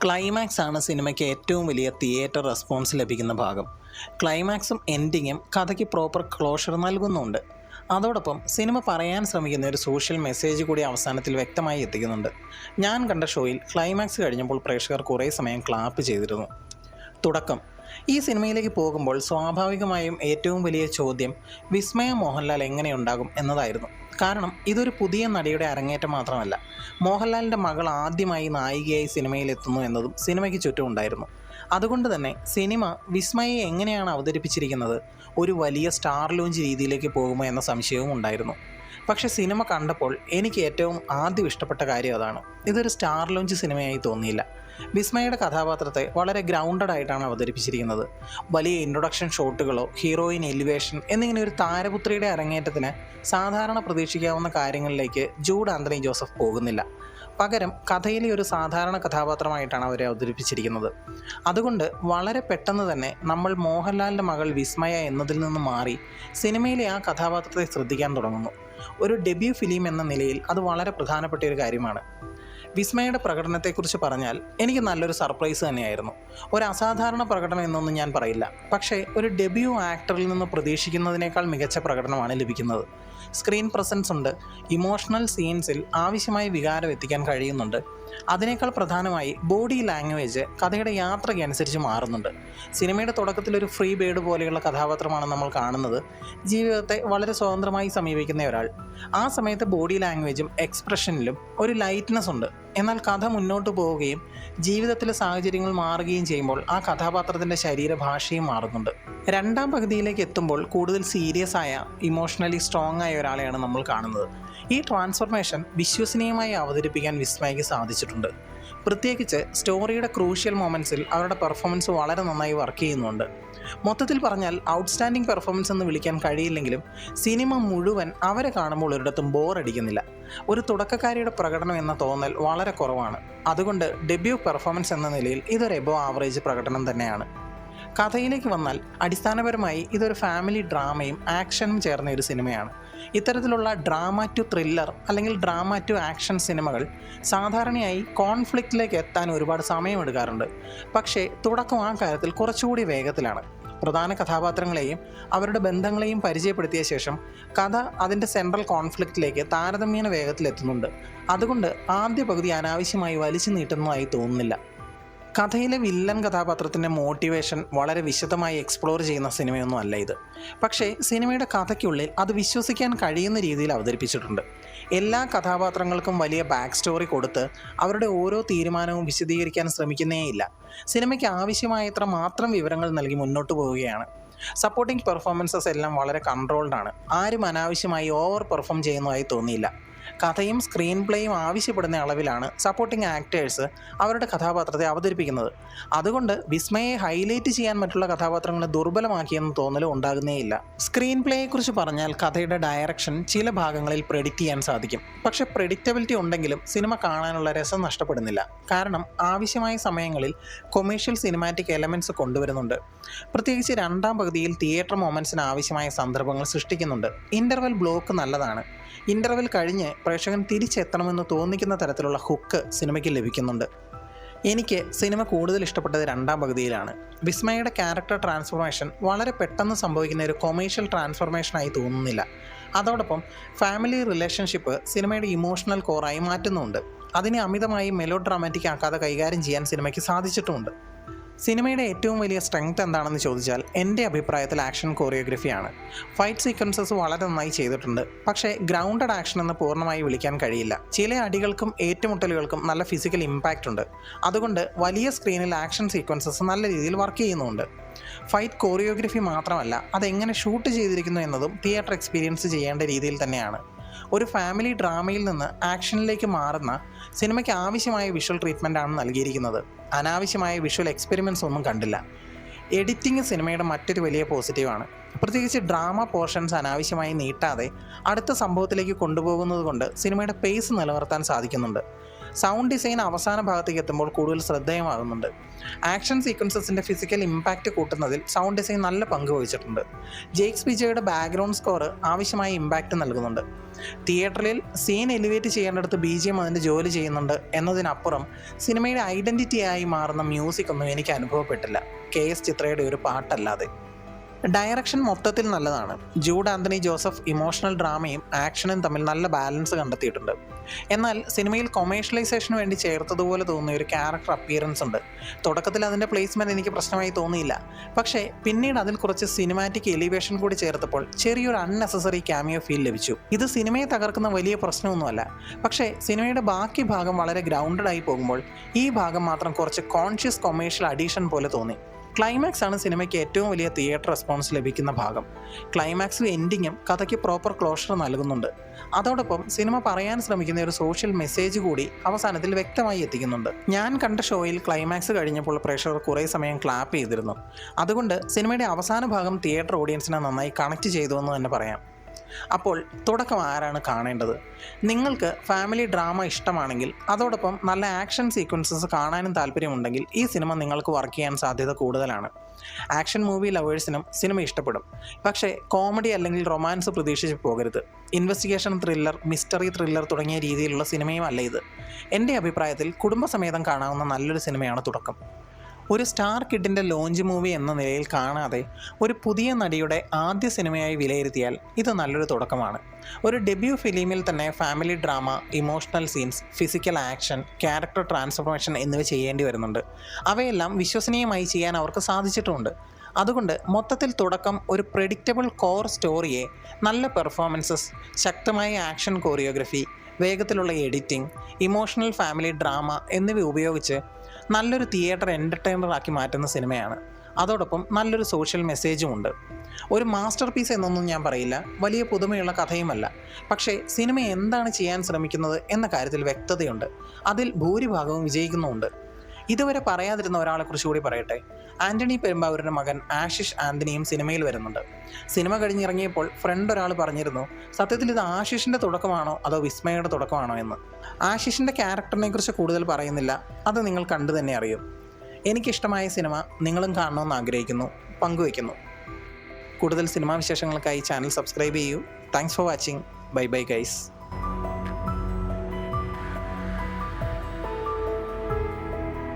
Climax ആണ് സിനിമയ്ക്ക് ഏറ്റവും വലിയ തിയേറ്റർ റെസ്പോൺസ് ലഭിക്കുന്ന ഭാഗം. ക്ലൈമാക്സും എൻഡിങ്ങും കഥയ്ക്ക് പ്രോപ്പർ ക്ലോഷർ നൽകുന്നുണ്ട്. അതോടൊപ്പം സിനിമ പറയാൻ ശ്രമിക്കുന്ന ഒരു സോഷ്യൽ മെസ്സേജ് കൂടി അവസാനത്തിൽ വ്യക്തമായി എത്തിക്കുന്നുണ്ട്. ഞാൻ കണ്ട ഷോയിൽ ക്ലൈമാക്സ് കഴിഞ്ഞപ്പോൾ പ്രേക്ഷകർ കുറേ സമയം ക്ലാപ്പ് ചെയ്തിരുന്നു. തുടക്കം ഈ സിനിമയിലേക്ക് പോകുമ്പോൾ സ്വാഭാവികമായും ഏറ്റവും വലിയ ചോദ്യം വിസ്മയ മോഹൻലാൽ എങ്ങനെയുണ്ടാകും എന്നതായിരുന്നു. കാരണം ഇതൊരു പുതിയ നടിയുടെ അരങ്ങേറ്റം മാത്രമല്ല, മോഹൻലാലിൻ്റെ മകൾ ആദ്യമായി നായികയായി സിനിമയിലെത്തുന്നു എന്നതും സിനിമയ്ക്ക് ചുറ്റും ഉണ്ടായിരുന്നു. അതുകൊണ്ട് തന്നെ സിനിമ വിസ്മയെ എങ്ങനെയാണ് അവതരിപ്പിച്ചിരിക്കുന്നത്, ഒരു വലിയ സ്റ്റാർ ലോഞ്ച് രീതിയിലേക്ക് പോകുമോ എന്ന സംശയവും ഉണ്ടായിരുന്നു. പക്ഷേ സിനിമ കണ്ടപ്പോൾ എനിക്ക് ഏറ്റവും ആദ്യം ഇഷ്ടപ്പെട്ട കാര്യം അതാണ്. ഇതൊരു സ്റ്റാർ ലോഞ്ച് സിനിമയായി തോന്നിയില്ല. വിസ്മയുടെ കഥാപാത്രത്തെ വളരെ ഗ്രൗണ്ടഡ് ആയിട്ടാണ് അവതരിപ്പിച്ചിരിക്കുന്നത്. വലിയ ഇൻട്രൊഡക്ഷൻ ഷോട്ടുകളോ ഹീറോയിൻ എലിവേഷൻ എന്നിങ്ങനെ ഒരു താരപുത്രിയുടെ അരങ്ങേറ്റത്തിന് സാധാരണ പ്രതീക്ഷിക്കാവുന്ന കാര്യങ്ങളിലേക്ക് ജൂഡ് ആന്റണി ജോസഫ് പോകുന്നില്ല. പകരം കഥയിലെ ഒരു സാധാരണ കഥാപാത്രമായിട്ടാണ് അവരെ അവതരിപ്പിച്ചിരിക്കുന്നത്. അതുകൊണ്ട് വളരെ പെട്ടെന്ന് തന്നെ നമ്മൾ മോഹൻലാലിൻ്റെ മകൾ വിസ്മയ എന്നതിൽ നിന്ന് മാറി സിനിമയിലെ ആ കഥാപാത്രത്തെ ശ്രദ്ധിക്കാൻ തുടങ്ങുന്നു. ഒരു ഡെബ്യൂ ഫിലിം എന്ന നിലയിൽ അത് വളരെ പ്രധാനപ്പെട്ട ഒരു കാര്യമാണ്. വിസ്മയുടെ പ്രകടനത്തെക്കുറിച്ച് പറഞ്ഞാൽ എനിക്ക് നല്ലൊരു സർപ്രൈസ് തന്നെയായിരുന്നു. ഒരു അസാധാരണ പ്രകടനം എന്നൊന്നും ഞാൻ പറയില്ല, പക്ഷേ ഒരു ഡെബ്യൂ ആക്ടറിൽ നിന്ന് പ്രതീക്ഷിക്കുന്നതിനേക്കാൾ മികച്ച പ്രകടനമാണ് ലഭിക്കുന്നത്. സ്ക്രീൻ പ്രസൻസ് ഉണ്ട്, ഇമോഷണൽ സീൻസിൽ ആവശ്യമായ വികാരം എത്തിക്കാൻ കഴിയുന്നുണ്ട്. അതിനേക്കാൾ പ്രധാനമായി ബോഡി ലാംഗ്വേജ് കഥയുടെ യാത്രയ്ക്കനുസരിച്ച് മാറുന്നുണ്ട്. സിനിമയുടെ തുടക്കത്തിൽ ഒരു ഫ്രീ ബേർഡ് പോലെയുള്ള കഥാപാത്രമാണ് നമ്മൾ കാണുന്നത്, ജീവിതത്തെ വളരെ സ്വതന്ത്രമായി സമീപിക്കുന്ന ഒരാൾ. ആ സമയത്ത് ബോഡി ലാംഗ്വേജും എക്സ്പ്രഷനിലും ഒരു ലൈറ്റ്നെസ് ഉണ്ട്. എന്നാൽ കഥ മുന്നോട്ട് പോവുകയും ജീവിതത്തിലെ സാഹചര്യങ്ങൾ മാറുകയും ചെയ്യുമ്പോൾ ആ കഥാപാത്രത്തിൻ്റെ ശരീരഭാഷയും മാറുന്നുണ്ട്. രണ്ടാം പകുതിയിലേക്ക് എത്തുമ്പോൾ കൂടുതൽ സീരിയസ് ആയ, ഇമോഷണലി സ്ട്രോങ് ആയ ഒരാളെയാണ് നമ്മൾ കാണുന്നത്. ഈ ട്രാൻസ്ഫോർമേഷൻ വിശ്വസനീയമായി അവതരിപ്പിക്കാൻ വിസ്മയയ്ക്ക് സാധിച്ചിട്ടുണ്ട്. പ്രത്യേകിച്ച് സ്റ്റോറിയുടെ ക്രൂഷ്യൽ മൊമെൻറ്റ്സിൽ അവരുടെ പെർഫോമൻസ് വളരെ നന്നായി വർക്ക് ചെയ്യുന്നുണ്ട്. മൊത്തത്തിൽ പറഞ്ഞാൽ ഔട്ട്സ്റ്റാൻഡിംഗ് പെർഫോമൻസ് എന്ന് വിളിക്കാൻ കഴിയില്ലെങ്കിലും സിനിമ മുഴുവൻ അവരെ കാണുമ്പോൾ ഒരിടത്തും ബോറടിക്കുന്നില്ല. ഒരു തുടക്കക്കാരിയുടെ പ്രകടനം എന്ന തോന്നൽ വളരെ കുറവാണ്. അതുകൊണ്ട് ഡെബ്യൂ പെർഫോമൻസ് എന്ന നിലയിൽ ഇതൊരു എബോ ആവറേജ് പ്രകടനം തന്നെയാണ്. കഥയിലേക്ക് വന്നാൽ അടിസ്ഥാനപരമായി ഇതൊരു ഫാമിലി ഡ്രാമയും ആക്ഷനും ചേർന്ന ഒരു സിനിമയാണ്. ഇത്തരത്തിലുള്ള ഡ്രാമ ടു ത്രില്ലർ അല്ലെങ്കിൽ ഡ്രാമ ടു ആക്ഷൻ സിനിമകൾ സാധാരണയായി കോൺഫ്ലിക്റ്റിലേക്ക് എത്താൻ ഒരുപാട് സമയമെടുക്കാറുണ്ട്. പക്ഷേ തുടക്കം ആ കാര്യത്തിൽ കുറച്ചുകൂടി വേഗത്തിലാണ്. പ്രധാന കഥാപാത്രങ്ങളെയും അവരുടെ ബന്ധങ്ങളെയും പരിചയപ്പെടുത്തിയ ശേഷം കഥ അതിൻ്റെ സെൻട്രൽ കോൺഫ്ലിക്റ്റിലേക്ക് താരതമ്യേന വേഗത്തിലെത്തുന്നുണ്ട്. അതുകൊണ്ട് ആദ്യ പകുതി അനാവശ്യമായി വലിച്ചു നീട്ടുന്നതായി തോന്നുന്നില്ല. കഥയിലെ വില്ലൻ കഥാപാത്രത്തിൻ്റെ മോട്ടിവേഷൻ വളരെ വിശദമായി എക്സ്പ്ലോർ ചെയ്യുന്ന സിനിമയൊന്നും അല്ല ഇത്. പക്ഷേ സിനിമയുടെ കഥയ്ക്കുള്ളിൽ അത് വിശ്വസിക്കാൻ കഴിയുന്ന രീതിയിൽ അവതരിപ്പിച്ചിട്ടുണ്ട്. എല്ലാ കഥാപാത്രങ്ങൾക്കും വലിയ ബാക്ക് സ്റ്റോറി കൊടുത്ത് അവരുടെ ഓരോ തീരുമാനവും വിശദീകരിക്കാൻ ശ്രമിക്കുന്നേയില്ല. സിനിമയ്ക്ക് ആവശ്യമായത്ര മാത്രം വിവരങ്ങൾ നൽകി മുന്നോട്ട് പോവുകയാണ്. സപ്പോർട്ടിംഗ് പെർഫോമൻസസ് എല്ലാം വളരെ കൺട്രോൾഡ് ആണ്. ആരും അനാവശ്യമായി ഓവർ പെർഫോം ചെയ്യുന്നതായി തോന്നിയില്ല. കഥയും സ്ക്രീൻ പ്ലേയും ആവശ്യപ്പെടുന്ന അളവിലാണ് സപ്പോർട്ടിംഗ് ആക്ടേഴ്സ് അവരുടെ കഥാപാത്രത്തെ അവതരിപ്പിക്കുന്നത്. അതുകൊണ്ട് വിസ്മയെ ഹൈലൈറ്റ് ചെയ്യാൻ മറ്റുള്ള കഥാപാത്രങ്ങളെ ദുർബലമാക്കിയെന്ന് തോന്നലും ഉണ്ടാകുന്നേയില്ല. സ്ക്രീൻ പ്ലേയെക്കുറിച്ച് പറഞ്ഞാൽ കഥയുടെ ഡയറക്ഷൻ ചില ഭാഗങ്ങളിൽ പ്രെഡിക്റ്റ് ചെയ്യാൻ സാധിക്കും. പക്ഷേ പ്രെഡിക്റ്റബിലിറ്റി ഉണ്ടെങ്കിലും സിനിമ കാണാനുള്ള രസം നഷ്ടപ്പെടുന്നില്ല. കാരണം ആവശ്യമായ സമയങ്ങളിൽ കൊമേഴ്ഷ്യൽ സിനിമാറ്റിക് എലമെൻറ്റ്സ് കൊണ്ടുവരുന്നുണ്ട്. പ്രത്യേകിച്ച് രണ്ടാം പകുതിയിൽ തിയേറ്റർ മൊമെൻറ്റ്സിന് ആവശ്യമായ സന്ദർഭങ്ങൾ സൃഷ്ടിക്കുന്നുണ്ട്. ഇൻ്റർവെൽ ബ്ലോക്ക് നല്ലതാണ്. ഇൻ്റർവെൽ കഴിഞ്ഞ് പ്രേക്ഷകൻ തിരിച്ചെത്തണമെന്ന് തോന്നിക്കുന്ന തരത്തിലുള്ള ഹുക്ക് സിനിമയ്ക്ക് ലഭിക്കുന്നുണ്ട്. എനിക്ക് സിനിമ കൂടുതൽ ഇഷ്ടപ്പെട്ടത് രണ്ടാം പകുതിയിലാണ്. വിസ്മയുടെ ക്യാരക്ടർ ട്രാൻസ്ഫോർമേഷൻ വളരെ പെട്ടെന്ന് സംഭവിക്കുന്ന ഒരു കൊമേഴ്ഷ്യൽ ട്രാൻസ്ഫോർമേഷനായി തോന്നുന്നില്ല. അതോടൊപ്പം ഫാമിലി റിലേഷൻഷിപ്പ് സിനിമയുടെ ഇമോഷണൽ കോറായി മാറ്റുന്നുണ്ട്. അതിനെ അമിതമായി മെലോ ഡ്രാമാറ്റിക് ആക്കാതെ കൈകാര്യം ചെയ്യാൻ സിനിമയ്ക്ക് സാധിച്ചിട്ടുമുണ്ട്. സിനിമയുടെ ഏറ്റവും വലിയ സ്ട്രെങ്ത് എന്താണെന്ന് ചോദിച്ചാൽ എൻ്റെ അഭിപ്രായത്തിൽ ആക്ഷൻ കോറിയോഗ്രഫിയാണ്. ഫൈറ്റ് സീക്വൻസസ് വളരെ നന്നായി ചെയ്തിട്ടുണ്ട്. പക്ഷേ ഗ്രൗണ്ടഡ് ആക്ഷൻ എന്ന് പൂർണ്ണമായി വിളിക്കാൻ കഴിയില്ല. ചില അടികൾക്കും ഏറ്റുമുട്ടലുകൾക്കും നല്ല ഫിസിക്കൽ ഇമ്പാക്റ്റ് ഉണ്ട്. അതുകൊണ്ട് വലിയ സ്ക്രീനിൽ ആക്ഷൻ സീക്വൻസസ് നല്ല രീതിയിൽ വർക്ക് ചെയ്യുന്നുണ്ട്. ഫൈറ്റ് കോറിയോഗ്രഫി മാത്രമല്ല, അതെങ്ങനെ ഷൂട്ട് ചെയ്തിരിക്കുന്നു എന്നതും തിയേറ്റർ എക്സ്പീരിയൻസ് ചെയ്യേണ്ട രീതിയിൽ തന്നെയാണ്. ഒരു ഫാമിലി ഡ്രാമയിൽ നിന്ന് ആക്ഷനിലേക്ക് മാറുന്ന സിനിമയ്ക്ക് ആവശ്യമായ വിഷ്വൽ ട്രീറ്റ്മെൻറ്റാണ് നൽകിയിരിക്കുന്നത്. അനാവശ്യമായ വിഷ്വൽ എക്സ്പെരിമെൻറ്റ്സ് ഒന്നും കണ്ടില്ല. എഡിറ്റിംഗ് സിനിമയുടെ മറ്റൊരു വലിയ പോസിറ്റീവാണ്. പ്രത്യേകിച്ച് ഡ്രാമ പോർഷൻസ് അനാവശ്യമായി നീട്ടാതെ അടുത്ത സംഭവത്തിലേക്ക് കൊണ്ടുപോകുന്നത് കൊണ്ട് സിനിമയുടെ പേസ് നിലനിർത്താൻ സാധിക്കുന്നുണ്ട്. സൗണ്ട് ഡിസൈൻ അവസാന ഭാഗത്തേക്ക് എത്തുമ്പോൾ കൂടുതൽ ശ്രദ്ധേയമാകുന്നുണ്ട്. ആക്ഷൻ സീക്വൻസസിൻ്റെ ഫിസിക്കൽ ഇമ്പാക്റ്റ് കൂട്ടുന്നതിൽ സൗണ്ട് ഡിസൈൻ നല്ല പങ്ക് വഹിച്ചിട്ടുണ്ട്. ജെയ്ക്സ് വിജയുടെ ബാക്ക്ഗ്രൗണ്ട് സ്കോർ ആവശ്യമായ ഇമ്പാക്റ്റ് നൽകുന്നുണ്ട്. തിയേറ്ററിൽ സീൻ എലിവേറ്റ് ചെയ്യേണ്ടടുത്ത് BGM അതിൻ്റെ ജോലി ചെയ്യുന്നുണ്ട് എന്നതിനപ്പുറം സിനിമയുടെ ഐഡൻറ്റിറ്റിയായി മാറുന്ന മ്യൂസിക് ഒന്നും എനിക്ക് അനുഭവപ്പെട്ടില്ല, KS ചിത്രയുടെ ഒരു പാട്ടല്ലാതെ. ഡയറക്ഷൻ മൊത്തത്തിൽ നല്ലതാണ്. ജൂഡ് ആന്റണി ജോസഫ് ഇമോഷണൽ ഡ്രാമയും ആക്ഷനും തമ്മിൽ നല്ല ബാലൻസ് കണ്ടെത്തിയിട്ടുണ്ട്. എന്നാൽ സിനിമയിൽ കൊമേഴ്ഷ്യലൈസേഷന് വേണ്ടി ചേർത്തതുപോലെ തോന്നിയ ഒരു ക്യാരക്ടർ അപ്പിയറൻസ് ഉണ്ട്. തുടക്കത്തിൽ അതിൻ്റെ പ്ലേസ്മെൻറ്റ് എനിക്ക് പ്രശ്നമായി തോന്നിയില്ല. പക്ഷേ പിന്നീട് അതിൽ കുറച്ച് സിനിമാറ്റിക് എലിവേഷൻ കൂടി ചേർത്തപ്പോൾ ചെറിയൊരു അൺനെസസറി ക്യാമിയോ ഫീൽ ലഭിച്ചു. ഇത് സിനിമയെ തകർക്കുന്ന വലിയ പ്രശ്നമൊന്നുമല്ല. പക്ഷേ സിനിമയുടെ ബാക്കി ഭാഗം വളരെ ഗ്രൗണ്ടഡ് ആയി പോകുമ്പോൾ ഈ ഭാഗം മാത്രം കുറച്ച് കോൺഷ്യസ് കൊമേഴ്ഷ്യൽ അഡീഷൻ പോലെ തോന്നി. ക്ലൈമാക്സ് ആണ് സിനിമയ്ക്ക് ഏറ്റവും വലിയ തിയേറ്റർ റെസ്പോൺസ് ലഭിക്കുന്ന ഭാഗം. ക്ലൈമാക്സും എൻഡിങ്ങും കഥയ്ക്ക് പ്രോപ്പർ ക്ലോഷർ നൽകുന്നുണ്ട്. അതോടൊപ്പം സിനിമ പറയാൻ ശ്രമിക്കുന്ന ഒരു സോഷ്യൽ മെസ്സേജ് കൂടി അവസാനത്തിൽ വ്യക്തമായി എത്തിക്കുന്നുണ്ട്. ഞാൻ കണ്ട ഷോയിൽ ക്ലൈമാക്സ് കഴിഞ്ഞപ്പോൾ പ്രേക്ഷകർ കുറേ സമയം ക്ലാപ്പ് ചെയ്തിരുന്നു. അതുകൊണ്ട് സിനിമയുടെ അവസാന ഭാഗം തിയേറ്റർ ഓഡിയൻസിനെ നന്നായി കണക്ട് ചെയ്തു എന്ന് തന്നെ പറയാം. അപ്പോൾ തുടക്കം ആരാണ് കാണേണ്ടത്? നിങ്ങൾക്ക് ഫാമിലി ഡ്രാമ ഇഷ്ടമാണെങ്കിൽ, അതോടൊപ്പം നല്ല ആക്ഷൻ സീക്വൻസസ് കാണാനും താല്പര്യമുണ്ടെങ്കിൽ ഈ സിനിമ നിങ്ങൾക്ക് വർക്ക് ചെയ്യാൻ സാധ്യത കൂടുതലാണ്. ആക്ഷൻ മൂവി ലവേഴ്സിനും സിനിമ ഇഷ്ടപ്പെടും. പക്ഷേ കോമഡി അല്ലെങ്കിൽ റൊമാൻസ് പ്രതീക്ഷിച്ച് പോകരുത്. ഇൻവെസ്റ്റിഗേഷൻ ത്രില്ലർ, മിസ്റ്ററി ത്രില്ലർ തുടങ്ങിയ രീതിയിലുള്ള സിനിമയും അല്ല ഇത്. എൻ്റെ അഭിപ്രായത്തിൽ കുടുംബസമേതം കാണാവുന്ന നല്ലൊരു സിനിമയാണ് തുടക്കം. ഒരു സ്റ്റാർ കിഡിൻ്റെ ലോഞ്ച് മൂവി എന്ന നിലയിൽ കാണാതെ ഒരു പുതിയ നടിയുടെ ആദ്യ സിനിമയായി വിലയിരുത്തിയാൽ ഇത് നല്ലൊരു തുടക്കമാണ്. ഒരു ഡെബ്യൂ ഫിലിമിൽ തന്നെ family drama, emotional scenes, physical action, character transformation എന്നിവ ചെയ്യേണ്ടി വരുന്നുണ്ട്. അവയെല്ലാം വിശ്വസനീയമായി ചെയ്യാൻ അവർക്ക് സാധിച്ചിട്ടുമുണ്ട്. അതുകൊണ്ട് മൊത്തത്തിൽ തുടക്കം ഒരു പ്രെഡിക്റ്റബിൾ കോർ സ്റ്റോറിയെ നല്ല പെർഫോമൻസസ്, ശക്തമായ ആക്ഷൻ കോറിയോഗ്രഫി, വേഗത്തിലുള്ള എഡിറ്റിംഗ്, ഇമോഷണൽ ഫാമിലി ഡ്രാമ എന്നിവ ഉപയോഗിച്ച് നല്ലൊരു തിയേറ്റർ എൻ്റർടൈനറാക്കി മാറ്റുന്ന സിനിമയാണ്. അതോടൊപ്പം നല്ലൊരു സോഷ്യൽ മെസ്സേജും ഉണ്ട്. ഒരു മാസ്റ്റർ പീസ് എന്നൊന്നും ഞാൻ പറയില്ല, വലിയ പുതുമയുള്ള കഥയുമല്ല. പക്ഷേ സിനിമ എന്താണ് ചെയ്യാൻ ശ്രമിക്കുന്നത് എന്ന കാര്യത്തിൽ വ്യക്തതയുണ്ട്. അതിൽ ഭൂരിഭാഗവും വിജയിക്കുന്നുമുണ്ട്. ഇതുവരെ പറയാതിരുന്ന ഒരാളെക്കുറിച്ച് കൂടി പറയട്ടെ. ആൻ്റണി പെരുമ്പാവൂരിൻ്റെ മകൻ ആശിഷ് ആൻ്റണിയും സിനിമയിൽ വരുന്നുണ്ട്. സിനിമ കഴിഞ്ഞിറങ്ങിയപ്പോൾ ഫ്രണ്ട് ഒരാൾ പറഞ്ഞിരുന്നു, സത്യത്തിൽ ഇത് ആശിഷിൻ്റെ തുടക്കമാണോ അതോ വിസ്മയയുടെ തുടക്കമാണോ എന്ന്. ആശിഷിൻ്റെ ക്യാരക്ടറിനെ കുറിച്ച് കൂടുതൽ പറയുന്നില്ല, അത് നിങ്ങൾ കണ്ടു തന്നെ അറിയും. എനിക്കിഷ്ടമായ സിനിമ നിങ്ങളും കാണണമെന്ന് ആഗ്രഹിക്കുന്നു, പങ്കുവയ്ക്കുന്നു. കൂടുതൽ സിനിമാ വിശേഷങ്ങൾക്കായി ചാനൽ സബ്സ്ക്രൈബ് ചെയ്യൂ. Thanks for watching. Bye bye guys.